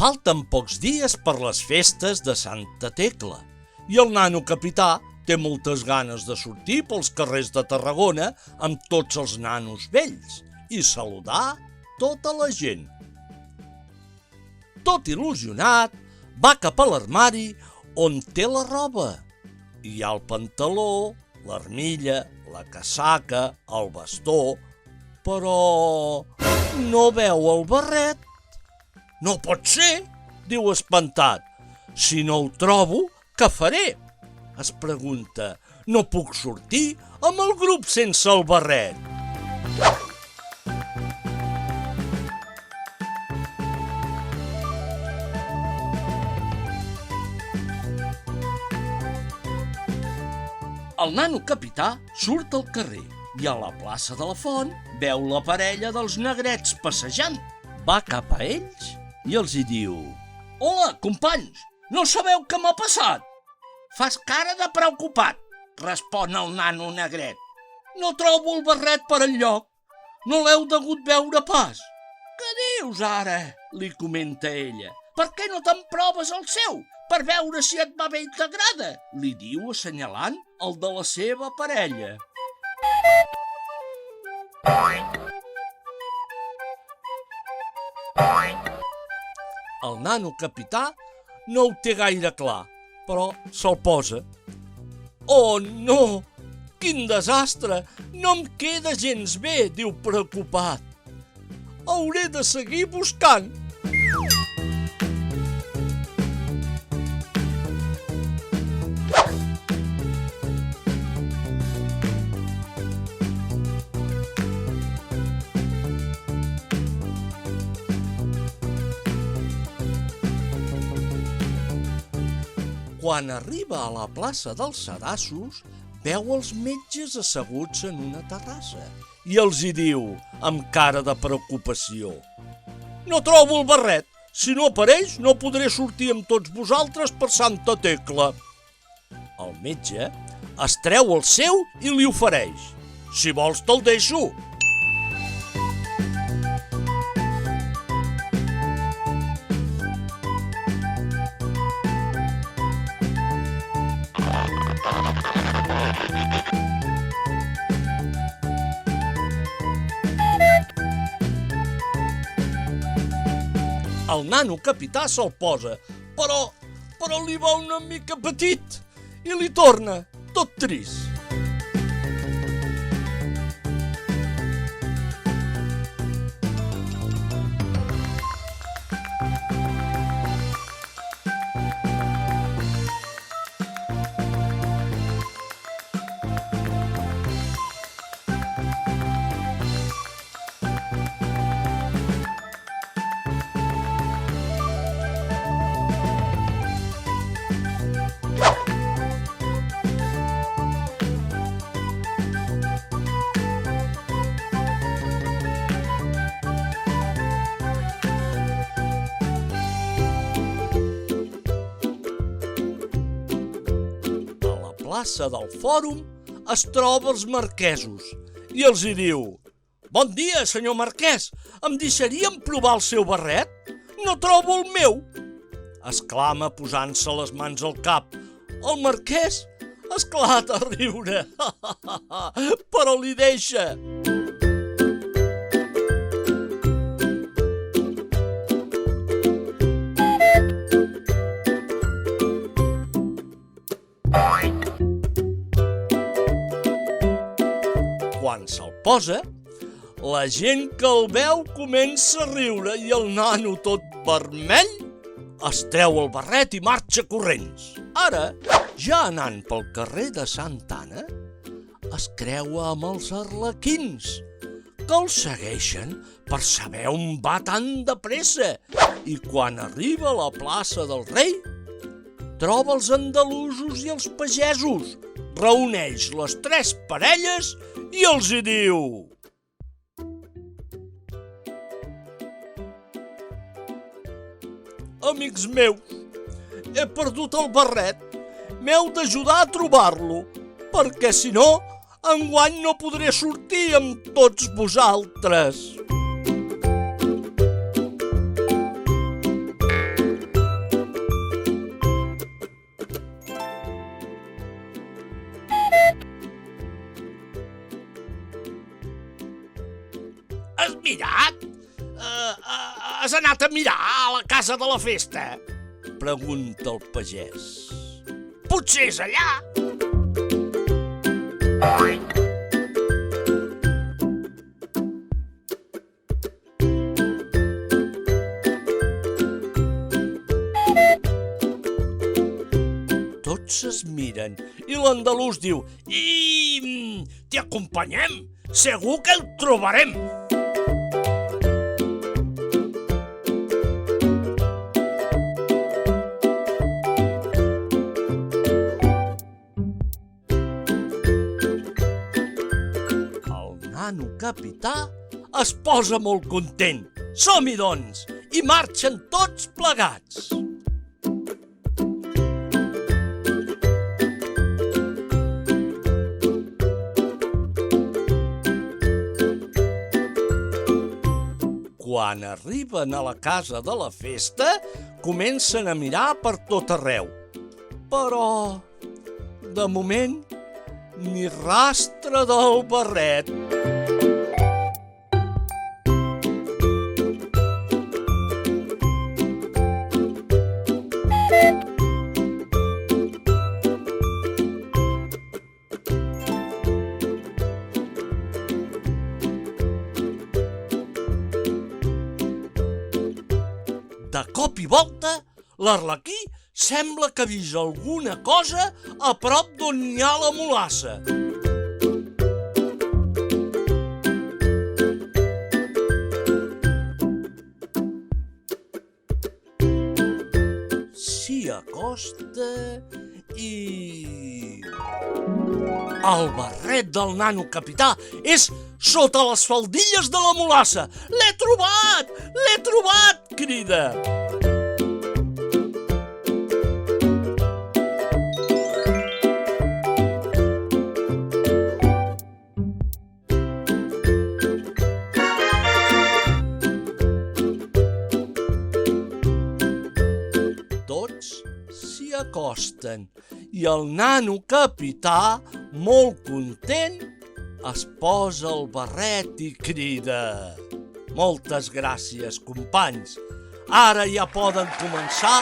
Falten pocs dies per les festes de Santa Tecla i el nano capità té moltes ganes de sortir pels carrers de Tarragona amb tots els nanos vells i saludar tota la gent. Tot il·lusionat, va cap a l'armari on té la roba. Hi ha el pantaló, l'armilla, la casaca, el bastó, però no veu el barret. «No pot ser», diu espantat. «Si no ho trobo, què faré?» Es pregunta. «No puc sortir amb el grup sense el barret». El nano capità surt al carrer i a la plaça de la Font veu la parella dels negrets passejant. Va cap a ells i els hi diu: «Hola, companys, no sabeu què m'ha passat?» «Fas cara de preocupat», respon el nano negret. «No trobo el barret per enlloc. No l'heu degut veure pas». «Què dius ara?», li comenta ella. «Per què no te'n proves el seu, per veure si et va bé i t'agrada?», li diu assenyalant el de la seva parella. El nano capità no ho té gaire clar, però se'l posa. «Oh, no! Quin desastre! No em queda gens bé», diu preocupat. «Hauré de seguir buscant». Quan arriba a la plaça dels Sedassos, veu els metges asseguts en una terrassa i els hi diu, amb cara de preocupació: «No trobo el barret. Si no apareix, no podré sortir amb tots vosaltres per Santa Tecla». El metge es treu el seu i li ofereix: «Si vols te'l deixo». El nano capità se'l posa, però li va una mica petit i li torna tot trist. Plaça del Fòrum es troba els marquesos i els hi diu: «Bon dia, senyor marquès, em deixarien provar el seu barret? No trobo el meu!» exclama posant-se les mans al cap. El marquès esclata a riure, però li deixa. Quan se'l posa, la gent que el veu comença a riure i el nano, tot vermell, es treu el barret i marxa corrents. Ara, ja anant pel carrer de Santa Anna, es creua amb els arlequins, que el segueixen per saber on va tan de pressa, i quan arriba a la plaça del Rei, troba els andalusos i els pagesos, reuneix les tres parelles i els hi diu: «Amics meus, he perdut el barret. M'heu d'ajudar a trobar-lo, perquè si no, enguany no podré sortir amb tots vosaltres». Has mirat? Has anat a mirar a la casa de la festa? Pregunta el pagès. Potser és allà. Tots es miren i l'andalús diu: I t'hi acompanyem. Segur que el trobarem. El nano capità es posa molt content. Som-hi, doncs, i marxen tots plegats. Quan arriben a la casa de la festa, comencen a mirar per tot arreu. Però, de moment, ni rastre del barret. De cop i volta, l'Arlequí sembla que ha vist alguna cosa a prop d'on hi ha la mulassa. S'hi acosta i... El barret del nano capità és sota les faldilles de la mulassa. L'he trobat! L'he trobat! Crida. Tots s'hi acosten i el nano capità, molt content, es posa el barret i crida: moltes gràcies, companys. Ara ja poden començar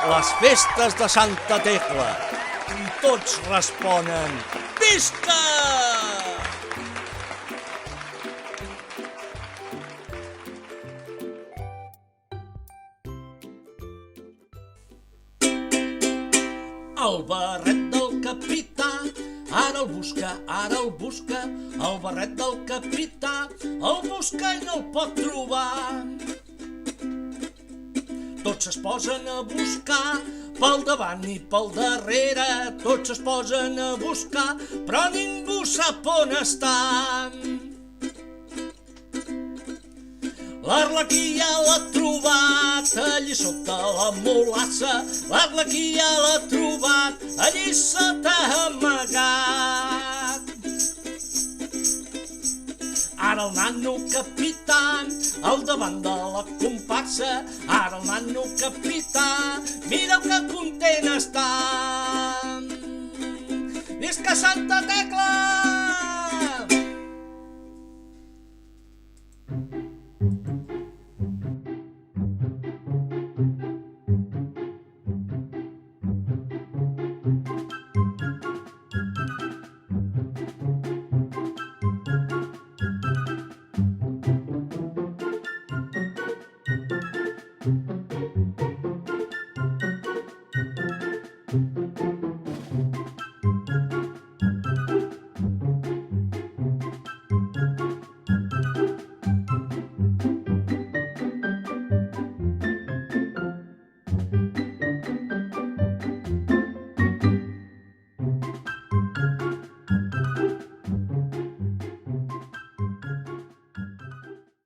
les festes de Santa Tecla. I tots responen: visca! El barret del capità, ara el busca, el barret del capità, el busca i no el pot trobar. Tots es posen a buscar, pel davant i pel darrere, tots es posen a buscar, però ningú sap on està. L'Arlequí ja l'ha trobat, allí sota la mulassa. L'Arlequí ja l'ha trobat, allí sota amagat. Ara el nano capità, al davant de la comparsa. Ara el nano capità, mireu que content està. Visca Santa Tecla!